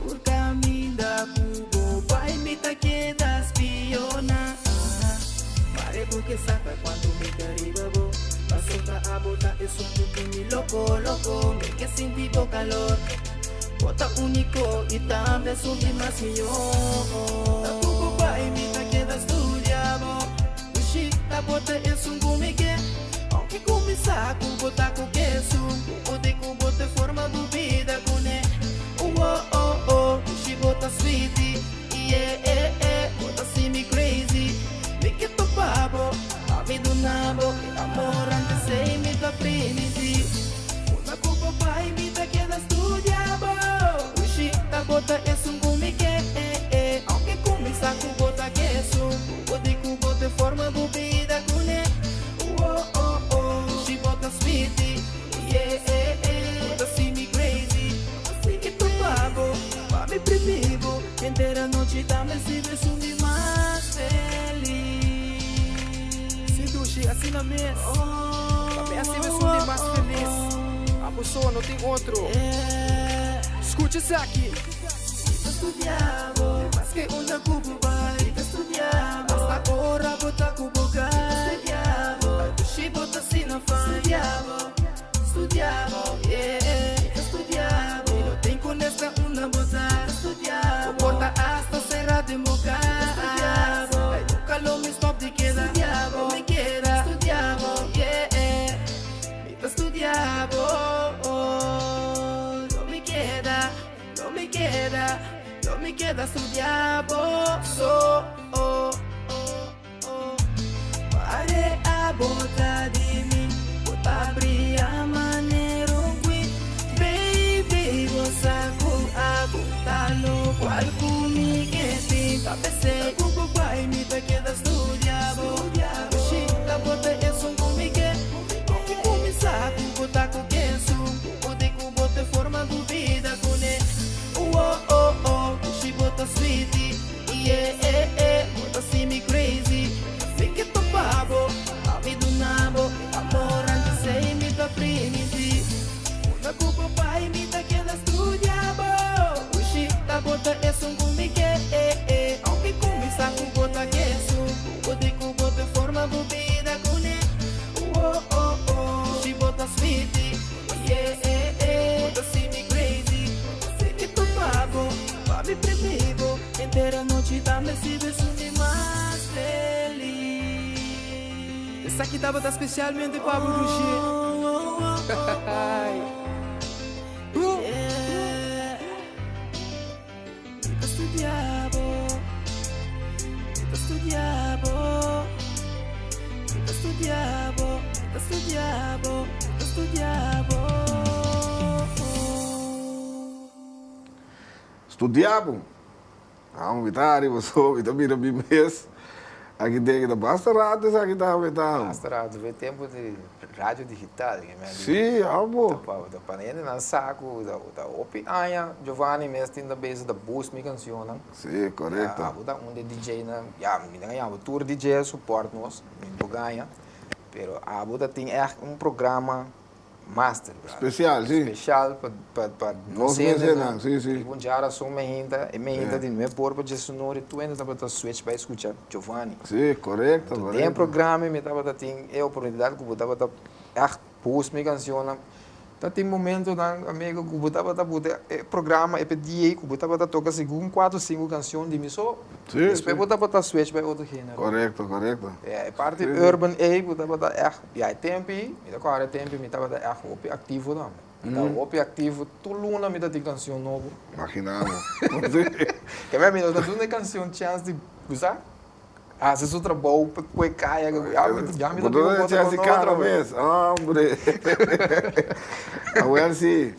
por caminho da cubo vai me ta quedas piona pare porque saca quando me cariba bo passou a botar isso tudo me loco me que senti o calor bota único e também subi mais melhor. Tá tudo bem, me tá queda estudiamo. O chico tá bota isso comigo. Aunque começar com botar com queso, com botar forma do vida com ele. Oh, o chico bota sweet. Yeah, bota assim me crazy. Me que tô pabo, a vida nabo. Amor antes sei me tá primiti. Una culpa pai me tá queda estudiamo. Tá bota isso comigo, aunque começar com bota queso, com bota forma do vida com ele. Oh, she bota sweet, yeah, bota assim me crazy, assim que tu pago, pra me primeiro, inteira noite tá me se vê mais feliz. Se duche assim na mesa, pra me assim me mais feliz. A pessoa não tem outro. Escute isso aqui. Estudiamo, mas que una cubo vai. Estudiamo, hasta ora bota cubo gai. Estudiamo, she bota sina fai. Estudiamo, yeah. Estudiamo, não tem com esta una bota. Estudiamo, porta hasta será de moca. Estudiamo, nunca lo me stop de queda. Estudiamo, me queda. Estudiamo, yeah. Estudiamo, no me queda estudiar so pare a botar de mim botar brilhar maneiro qui baby você a botar no qual comigo tem tá pensei o pai me tá queda estudiar tá botar isso comigo que começar com botar com queso com botar forma do vida com ele. Oh, she bota sweet, yeah, bota assim me crazy. Fique topado, a vida nabo, amor antes sei me tá primiti. Una culpa pai me tá queda estudiabo. O she tá bota isso comigo, aunque começar com bota queso, com bota forma do vida com ele. Oh, she bota sweet, yeah, bota assim me crazy. Pra me primeiro, inteira noite tá me se vê mais feliz. Essa aqui tava especialmente para o Duchi. Studiamo. Vamos vitar, você ouve, também no mês. Aqui tem que basta rádio, aqui tá metade. Basta rádio, vê tempo de rádio digital. Sim, amor. Da panela na saco, da opi aia, Giovanni mesmo da base da boost me canção. Sim, correto. Da de DJ na, me ganha tour DJ suporte nós, me ganha. Pero a Buda tem programa master, especial, sim. Especial para nós mencionamos, sim. E bunjara só me hinta de me pôr para sonoro, tu ainda tá switch para escutar Giovanni. Sim, correto. Tem programa me tava tem a oportunidade que botava tá post me canção. Tá tem momento na amigo que botava tá programa e pedia que botava tá toca segundo 4 5 canções de miso. Depois botava tá switch para outro gênero. Correto. É parte urban botava tá tempo, me dá 40 tempo me tava tá op ativo não. Então op ativo tu luna me dá de canção novo. Imaginamos. Que vai me dá uma canção chance de usar. Se isso trabalho para caia, já me dá outra vez. Hombre. Agora sim.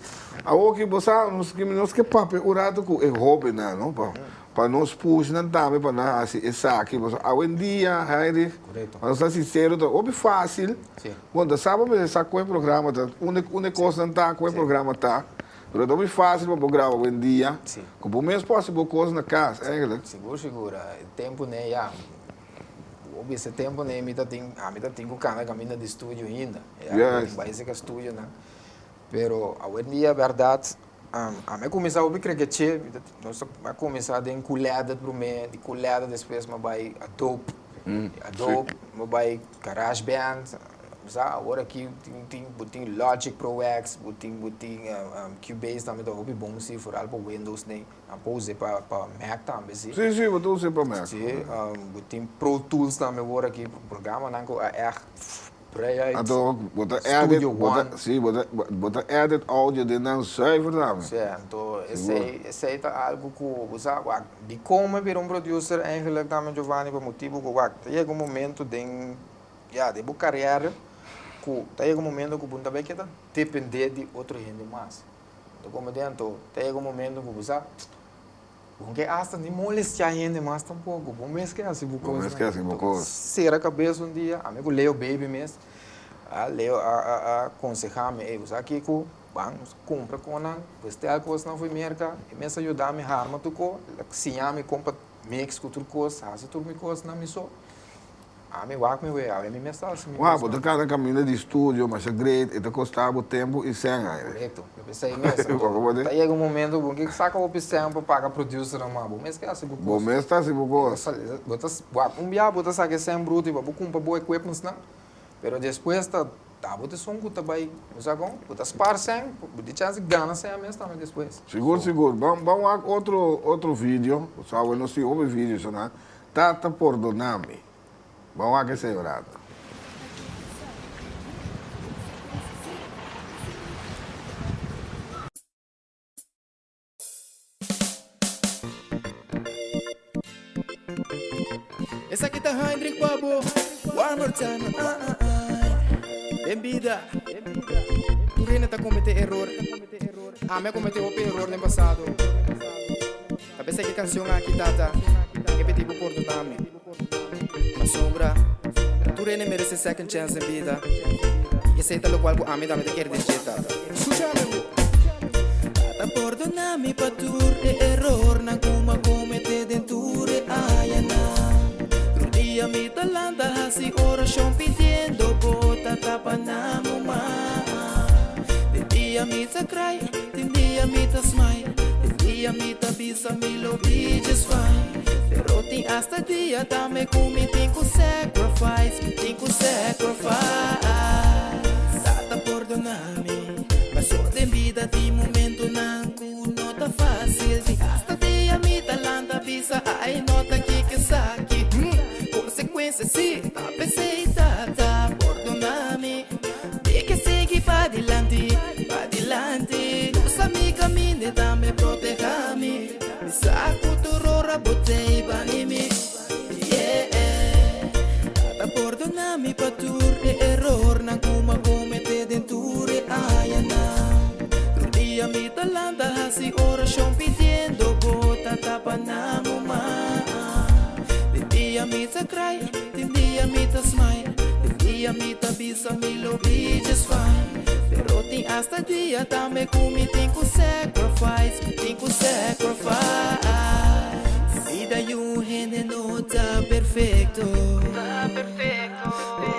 Agora você nos que papo o rato com é hobby não, para nós puxar não também para nós essa aqui você hoje em dia aí para ser sincero é fácil quando sabe mas essa com o programa tá uma coisa não tá com o programa tá mas é fácil para programa hoje em dia como mesmo possível coisa na casa eigenlijk seguro tempo né já esse tempo né me tá tem com cara caminho de estúdio ainda vai ser que estúdio né pero hoje em dia verdade a me começar a crescer nós vai começar a encolhada para mim de colhada depois mas vai Adobe mas vai GarageBand agora aqui tem Logic Pro X tem Cubase também do hobby bom se for algo para Windows né a pose para Mac também sim vou usar para Mac tem Pro Tools também agora aqui programa não bota edit áudio de não zuiver dan. Então, esse é algo que você de como vir producer eigenlijk também Giovanni por motivo que chega momento de carreira que chega momento que você vai querer depender de outro gente mais. Então, como dentro, chega momento que você porque hasta de molestar gente mais tampouco. Bom mês que é assim, será cabeça dia, amigo Leo Baby mês, Leo aconselhar-me, você aqui que vamos compra com a, você a coisa não foi merca, e me ajudar a me armar tu co, se a me compra mix com tudo coisa, se tu me coisa não me só. Me vai me ver, me mensagem. Você cada caminho de estúdio, mas é great, e custava tempo e sem aí. Correto, eu pensei mesmo. Chega momento que saca o opção para pagar producer na mão, mas que é assim. Bom mês está assim pouco. Dia bota saque sem bruto e vou comprar bom equipment não. Pero depois bota som que vai, você com, bota spar sem, de chance gana sem mesmo também depois. Seguro. Vamos outro vídeo, só eu não sei o vídeo, né? Tata perdoname. Vamos a que se orado. Essa aqui tá Hendrik Babo. One more time. Bem-vinda. Turina tá cometendo erro. Me cometeu outro erro no passado. Cabeça que canção aqui tata. Que pediu por do nome. Sombra, Turina merece second chance em vida. E aceita lo qual a mim também te quer dizer tata. Escúchame. Tata perdonami pa tur error na kuma comete denture ayana. Dia mi talanta hasi oração pedindo bota tapa na mama. Dia mi ta cry, dia mi ta smile, dia mi ta bisa mi lo be just fine. Pero tem hasta dia dame comi tenho sacrifice. Tata perdonami, mas só de vida de momento não tá fácil. Hasta dia mi talanta bisa ai nota que saque. Consequência se pensei tata perdonami. De que seguir para adelante. Usa mi caminho dame proteja-me. Me saco turora botei banimi. Tata perdonami pa tur error na kuma comete denture ayana. Dia mi talanta hasi oração pedindo bota tapa na mama. Dia mi ta cry. dia me tabisa me lobby just fine. Pero tem hasta dia também comi tem que sacrifice. Vida e um rende não tá perfeito.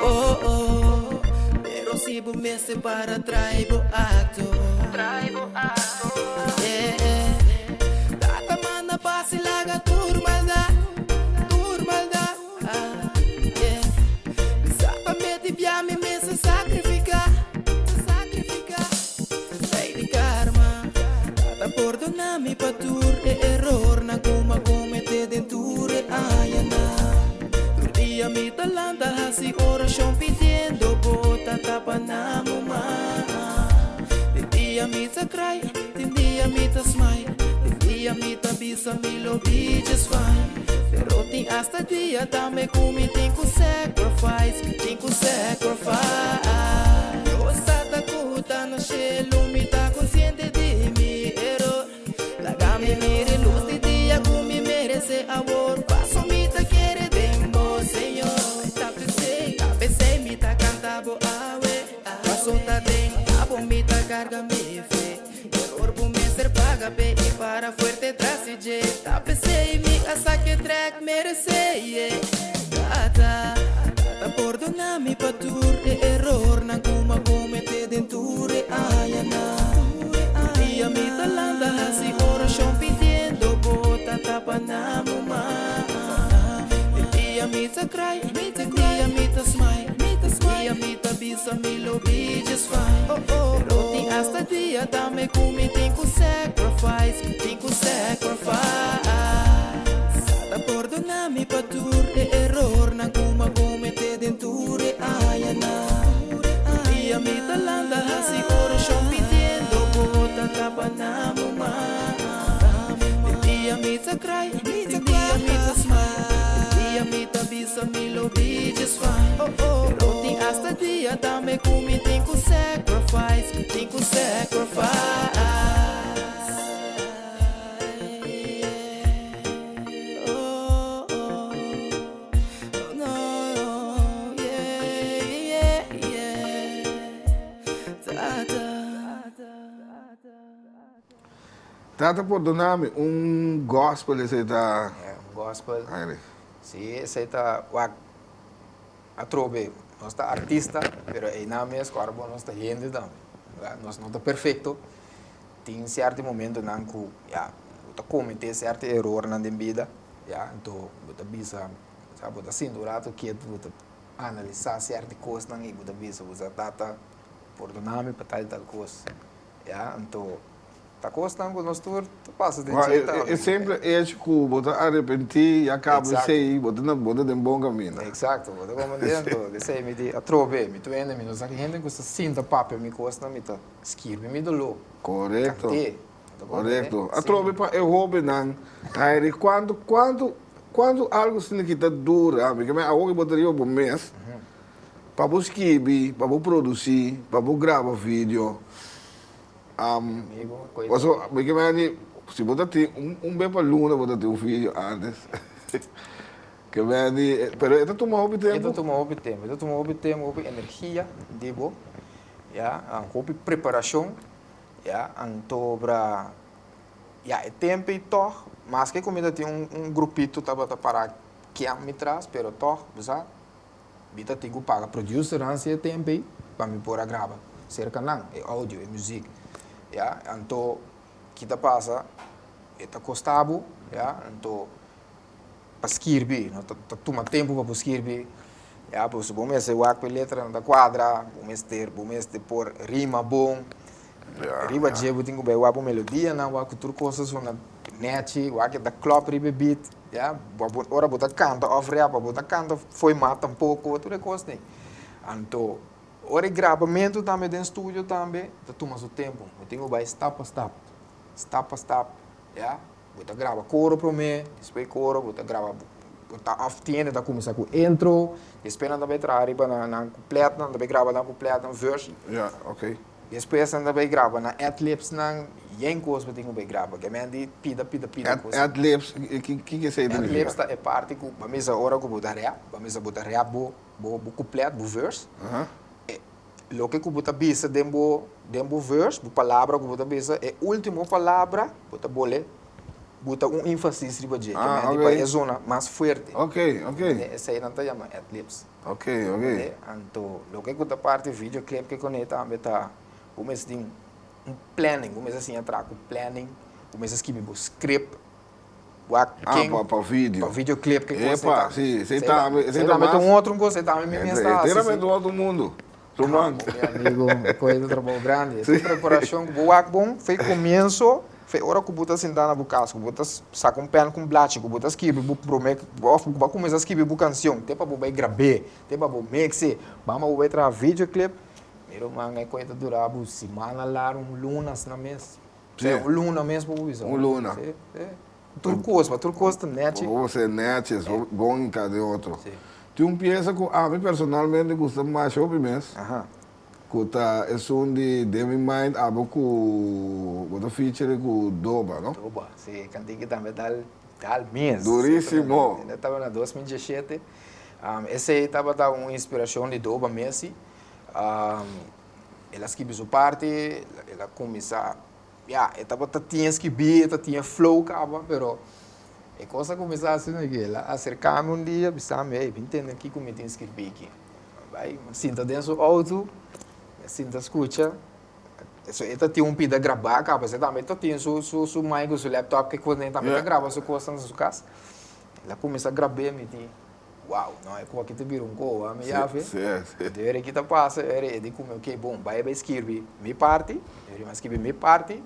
Oh, pero si vos me separa traigo acto. Tata mana pasi laga turmalda. Exatamente piame me se sacrificar. Sei di karma. Tata perdonami pa tur error na kuma comete denture ayana. Dia mi talanta hasi oração pedindo bota tapa na mama. Dia mi ta cry, dia mi ta smile, dia mi ta bisa mi lobby just fine. Pero tem hasta dia também comi tem que sacrifice. Eu está takuta no shelo mi ta consciente de mi error. Laga me mire luz de dia comi merece amor. Passo mi ta querer Senhor, tapecei, me tá cantando awe. Passo tá tem, abo me tá carga me fe. Error por me ser paga be e para fuerte trasije. Tapecei, me asa que track merece. Tata perdona-me pa tur error na kuma comete denture ayana. Dia me talanda hasi oração pedindo bota tapa na mama. Dia me ta cry, dia me ta smile, dia me ta bisa me lobby just fine. Pero tem hasta dia também comi tem que sacrifice. Tata perdona-me pa tur error na kuma comete denture ayana. Dia me talanda hasi oração pedindo bota tapa na mama. Dia me ta cry, dia me ta smile. Me tabisa me lobby just fine. Pero tem hasta dia também comi tem que sacrifice. Tata perdonami, gospel esse tá. Gospel. Sim, esse está a trove. Nós está artista, pero aí na mesma corpo nós está gente também. Nós não está perfeito. Tem certo momento na que está cometer certo erro na vida, então você bisa, sabe, você sindurato que você analisar certas coisas na vida, você tata perdonami para tal coisa, então a coisa não nós tudo passa de jeito. É sempre que você arrepentir e acaba de sair, você não pode ter um bom caminho. Exato, você como dentro, de sair me de atrove, me tuende, me nos aqui gente que se sinta papel me costa me tá escreve me dolo. Correto. Correto. Atrove para eu hobby não. Aí quando algo se necessita dura, porque me agora botaria um mês para você escrever, para você produzir, para você gravar vídeo. Porque se você tem bem para luna, você tem vídeo antes. Que vem, pero isso toma muito tempo. Isso toma muito tempo, energia, digo, preparação, então para, é tempo e toh, mas que comida tem grupito para que me traz, pero toh, sabe? Bita tem que pagar producer antes tempo para me pôr a gravar, cerca não, é áudio, é música. Então, kita passa, está costado, então, para escrever, toma tempo para escrever, pois bom é o a letra da quadra, bom é por rima bom, rima de eu tenho bem a melodia, não a cultura coisas na net, o que da club ribe beat, ora botar canta, oferecer para botar canta, foi mata um pouco, outra coisa nem, então ora gravamento também dentro do estúdio também, toma seu tempo. Eu tenho vai step a step, Você grava coro para mim, depois coro, você grava, você aftiene, você começa com intro, depois também traz arriba na completa, também grava na completa, verse. Ok. Depois anda vai gravar na Adlibs nang yen coisa tem que gravar. Que men di pida coisa. Adlibs, que sei do Adlibs tá é parte que a mesa hora que botar rap, a mesa botar rap bo completo, bo verse. Lo que bota bisa dembo verse, bo palavra que bota bisa é última palavra, bota bole, bota ênfasis riba je, que men di é zona mais forte. Ok. Essa aí não tá chama Adlibs. Ok. Então, lo que bota parte videoclip que conecta também tá começa de planning, começa assim atrás com planning, começa a escrever o script, para vídeo. Para videoclip que Epa, sim, você tá um outro coisa, você tá mesmo está. Inteiramente do outro mundo. Meu amigo, coisa do trabalho grande. Essa preparação, bom, foi começo, foi hora que você sentar na casa, que você saca um pen com blat, que você escreve, vai começar a escrever uma canção, tem para você gravar, tem para você mixar, vamos ver tra videoclip. Pero mga coisa durava semana lá, lunas na mês. Luna mesmo, luna. Turcos também. Você net, bom em cada outro. Tem peça que a mim personalmente gosta mais shopping mês. Que tá é de Demi Mind, a boco o feature com Doba, não? Doba, sim, cantei que também tal mês. Duríssimo. Eu estava na 2017. Esse aí estava uma inspiração de Doba Messi. Ela escreveu parte, ela começou, ela tinha escrever, tinha flow, pero a coisa começou assim, ela acercava dia, pensava, entende aqui como eu tenho que escrever aqui. Vai, sinta dentro do auto, sinta escuta, ela tinha pida gravar, você também tinha seu mic, seu laptop, que coisa também grava sua coisa na sua casa. Ela começou a gravar, me disse, uau, não é como que te viram com a minha filha. Sim. Era que tá passa, era de como que bom, vai escrever minha parte, era mais escrever minha parte,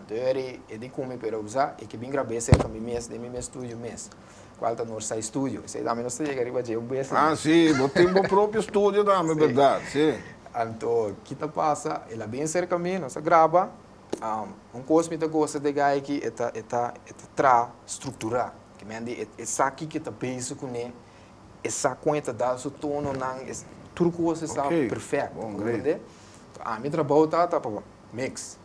então era de como para usar e que bem gravei certo meu mês, de meu estúdio mês. Qual tá no sai estúdio, sei também não sei que vai um mês. Sim, eu tenho meu próprio estúdio também, verdade, sim. Então, que tá passa, ela bem cerca a mim, nós grava, coisa que gosta de gai que tra estruturar, que me ande essa aqui que tá penso com ele. Essa conta dá o tono não tudo coisa está perfeito. A minha trabalho tá para mix,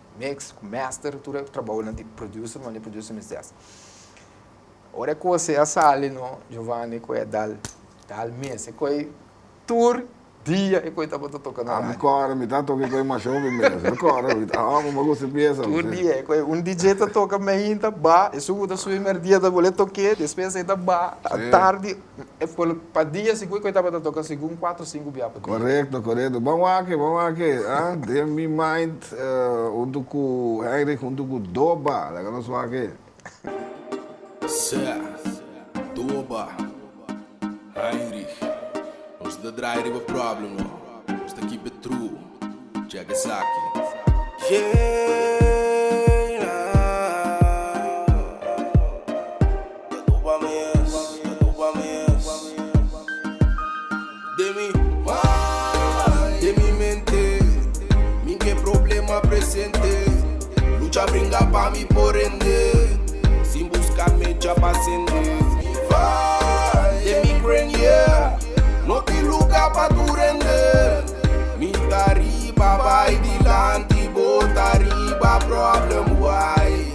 master, tudo trabalho não de producer, mas de producer mesmo. Ora coisa é essa ali no Giovanni que é dal mês, que é tour dia e coisa para tocar na. Agora me tá tocando com mais show mesmo. Agora me tá, mas você pensa. Tour dia, que DJ tá toca meio tá ba, e subo da sua dia da boleto toque, depois tá ba, tarde é para dia se coisa para tocar segundo 4 5 dia. Correto. Vamos aqui. Demi Mind untuk ku Heinrich untuk ku Doba, lá nós vamos aqui. Doba. Heinrich. Ons de draai hebben problem, ons de keep it true. Jagasaki. Demi mente, minha problema presente. Lucha brinca pa mi por ende. Sin buscar mecha pa sende. Demi grain yeah. No te luca pa tu render. Mi tariba vai dilanti, bota riba problem why?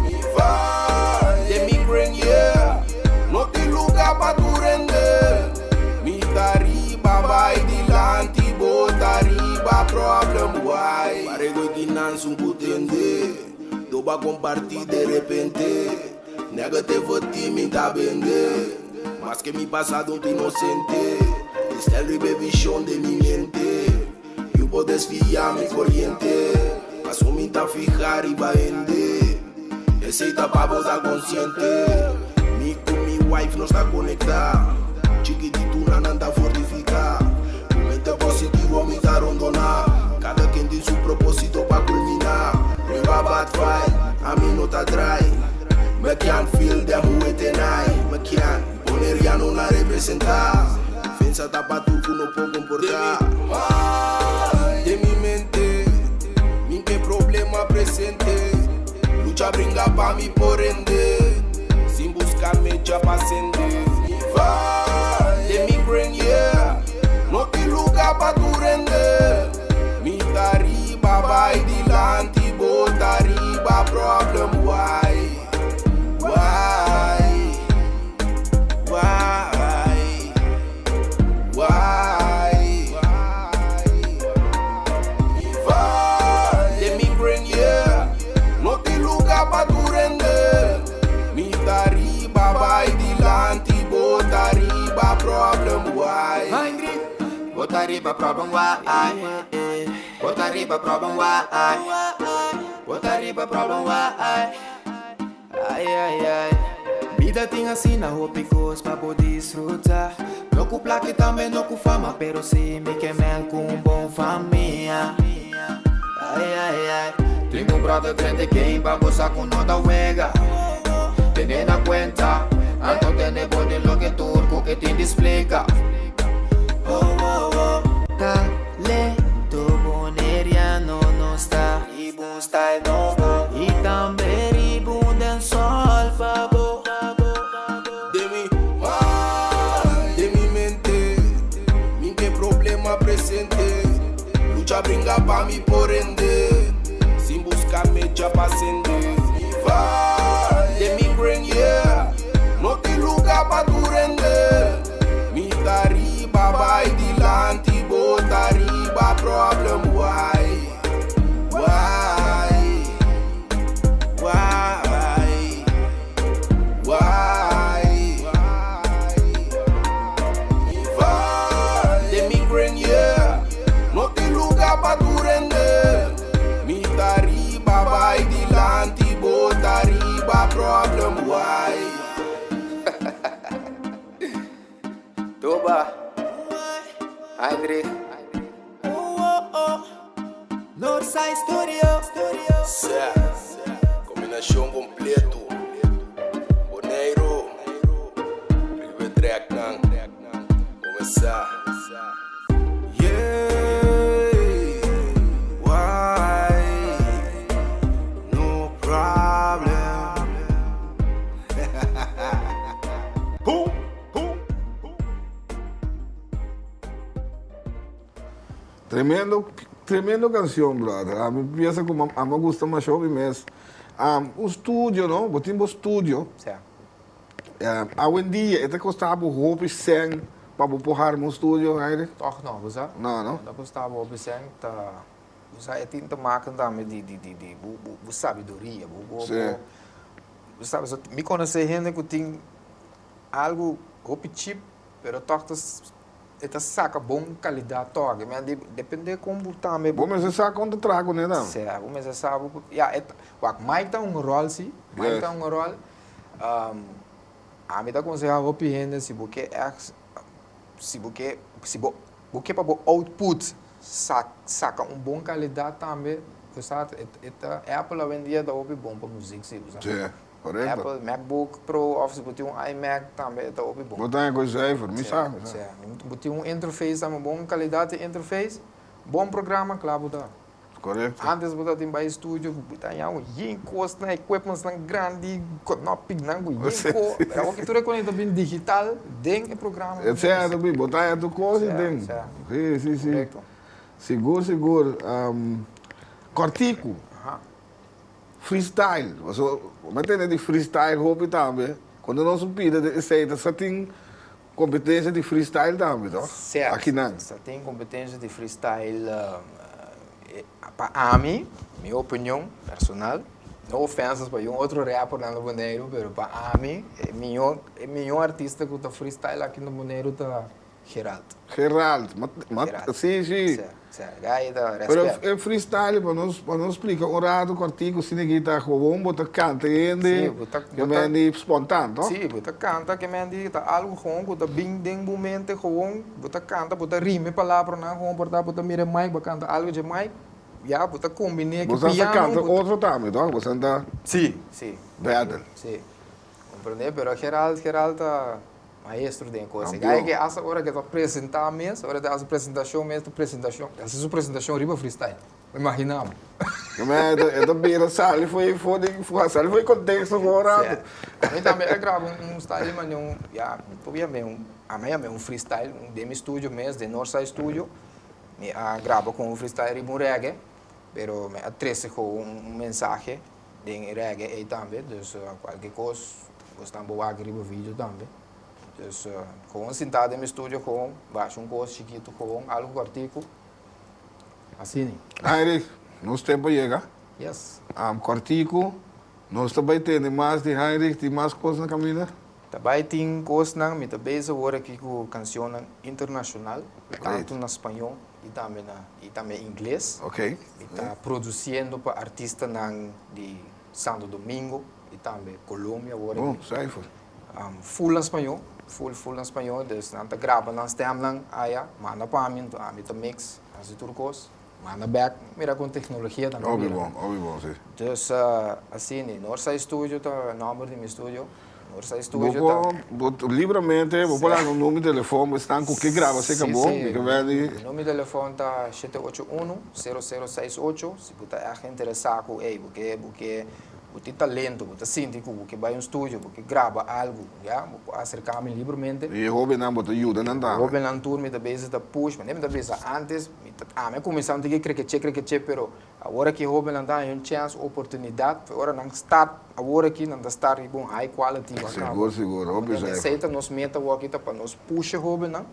Mi vai, de mi grain yeah. No te luca pa tu render. Mi tariba vai dilanti, bota riba problem why? Parego di nansun putende. Doba compartir de repente. Negativo time tá vende. Mas que mi passado é inocente. Está el revisión de mi mente. Eu vou desviar mi corriente. Mas o mi tá fijar y va ende. Esse tá pra botar consciente. Mi com mi wife não está conectada. Chiquitito não tá fortificar. O mente positivo me tá rondonar. Cada quem tem seu propósito pra culminar. Riba bad fight, a mim não tá dry. Me can't feel them who tenai. Me can't, poner ya não la representar. Defensa tá pra tu que não pode comportar. De mi mente, minha problema presente. Lucha brinca pa mi por ende. mecha pa acender. Vai, de mi bring yeah. No te lugar pa tu render. Mi tariba vai dilante, bota riba problem why. Why? Why? Why? Vai, de mi bring yeah. No te lugar pa tu render. Mi tariba vai dilante, bota riba problem why. Bota riba problem why. Bota riba problem why. Bota riba problem why. Ai, ai, ai. Vida tem assim na hopicos pra poder desfrutar. Não com placa e também não com fama, pero se me queimem com bom família. Ai, ai, ai. Tenho brother grande quem va gozar con nota huega. Tener na cuenta, anto tener body lo que turco que te explica. Oh, oh, oh. Talento boneriano no está. Ribun style novo. E também ribun den sol babo. De mi mente, mi que problema presente. Lucha brinca pa mi por ende. Sin buscar mecha pa acender. Vai, de mi bring yeah. No te lugar pa tu render. Mi tariba vai dilante, bota riba problem why. Why? Why? Why? Vai, de mi bring yeah. No te lugar pa tu render. Mi tariba vai dilante, bota riba problem why. Toba, Heinrich, Northside Studio. Combinação completo. Boneiro, River Track Nang. Começar. Yeah, why? No problem. Boom. Tremendo canção, brother. A mim pensa que a me gusta mais show mesmo. O estúdio, não? Botimos o estúdio. Certo. Hoje em dia, até custava roupa e sangue para porrar no estúdio, né? Toch não, você? Não. Dat custava roupa e sangue, você é tinta máquina também de sabedoria, você sabe, me conhece gente que tem algo roupa cheap, pero toch esta saca bom qualidade toga, mas depende como também. Bom, mas você sabe quando trago, né, não? Certo, mas você sabe, mais tá rol, sim, mais tá rol. A mim tá aconselhar roupa gente se porque para o output saca bom qualidade também, você sabe, Apple vendia da roupa bom para música, sim, você correto. Apple, MacBook Pro, of se botar iMac também tá bom. Botar coisa aí, me sabe. Botar interface também, bom qualidade de interface, bom programa, claro, botar. Correto. Antes botar em baixo estúdio, botar em costa, na equipaments na grande, não pig na é o que tu reconhece bem digital, dentro do programa. É certo, bem, botar a tua coisa dentro. Sim. Seguro. Cortico. Freestyle, mas tem de freestyle roupa também. Quando nós pida de receita, só tem competência de freestyle também, não? Certo. Aqui não. Só tem competência de freestyle para mim, minha opinião personal. Não ofensas para um outro rapper lá no Boneiro, mas para mim, é melhor artista que está freestyle aqui no Boneiro tá Geraldo, sim. Pero é freestyle, para nós explicar, um rato, cortico, se ninguém está com bota canta ainda, que é espontâneo, não? Sim, bota canta, que é algo com, bota bem dentro do momento, com, bota canta, bota rime palavra, não, bota mira mais, bota canta algo de mais, já, bota combinar que piano. Você canta outro também, não? Você anda... Sim. Battle. Sim. Compreende? Pero Geraldo maestro de coisa. Aí que essa hora que está apresentar mesmo, hora da apresentação mesmo, essa é a apresentação riba freestyle. Imaginamos. Ito bira sali foi contexto agora. Eu também gravo style, mas amanhã é freestyle, de estúdio mesmo, de Northside Studio. Eu gravo com freestyle e reggae, pero me atrece com mensagem de reggae também, então qualquer coisa, gostamos de gravar vídeo também. Então, com sentado no estúdio, com baixo coisa chiquito, com algo cortico, assim. Heinrich, nosso tempo chega. Yes. Cortico, nós também temos mais de Heinrich, tem mais coisas na caminho? Também tem coisas na minha cabeça agora aqui com canção internacional, canto em espanhol e também em inglês. Ok. Está produzindo para artistas de Santo Domingo e também Colômbia agora. Bom, cijfer. Full em espanhol, full em espanhol, dus dan te graven dan stem lang, manda para mim, te mix, as turcos, manda back, mira com tecnologia também. Óbvio bom, sim. Dus assim, Northside Studio, tá número de meu estúdio. Northside Studio tá. Livremente, vou falar no número de telefone, estão com que grava, você acabou? O número de telefone tá 781-0068, se você é interessado, porque você talento, você sente que vai um estúdio, porque grava algo, acercar-me livremente. E Robin não botou ajuda, não dá. Robin não turma, muitas vezes tá push, mas muitas vezes antes, me começaram a ter que pero agora que Robin não dá uma chance, oportunidade, agora não está, agora que não está com high quality. Seguro, Robin já. Aceita nos meta aqui para nos push Robin, não?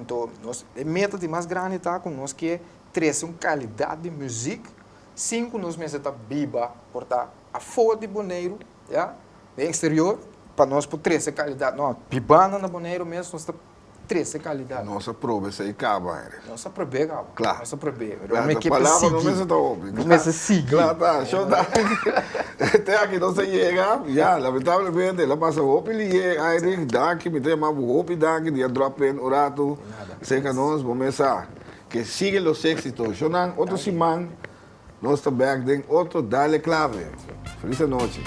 Então, nós meta de mais grande tá com nós que trazer uma qualidade de música, 5 nos meses tá biba, portar a fora de Bonaire, bem exterior, para nós por 13 qualidade. Não, pibana na Bonaire mesmo, nós está 13 qualidade. Nossa prova, isso aí acaba, Nossa prova, acaba. Claro. Nossa prova. A palavra não mesmo está óbvio. Não mesmo sigue. Claro, tá, show da. Até aqui não se chega, lamentavelmente, ela passa o hopi, Heinrich, daqui, me tem mais o hopi, daqui, dia drop in, o rato, seca nós, vamos começar. Que siguen los éxitos. Shonan, outro simán, nós estamos back, outro dale clave. Feliz noite.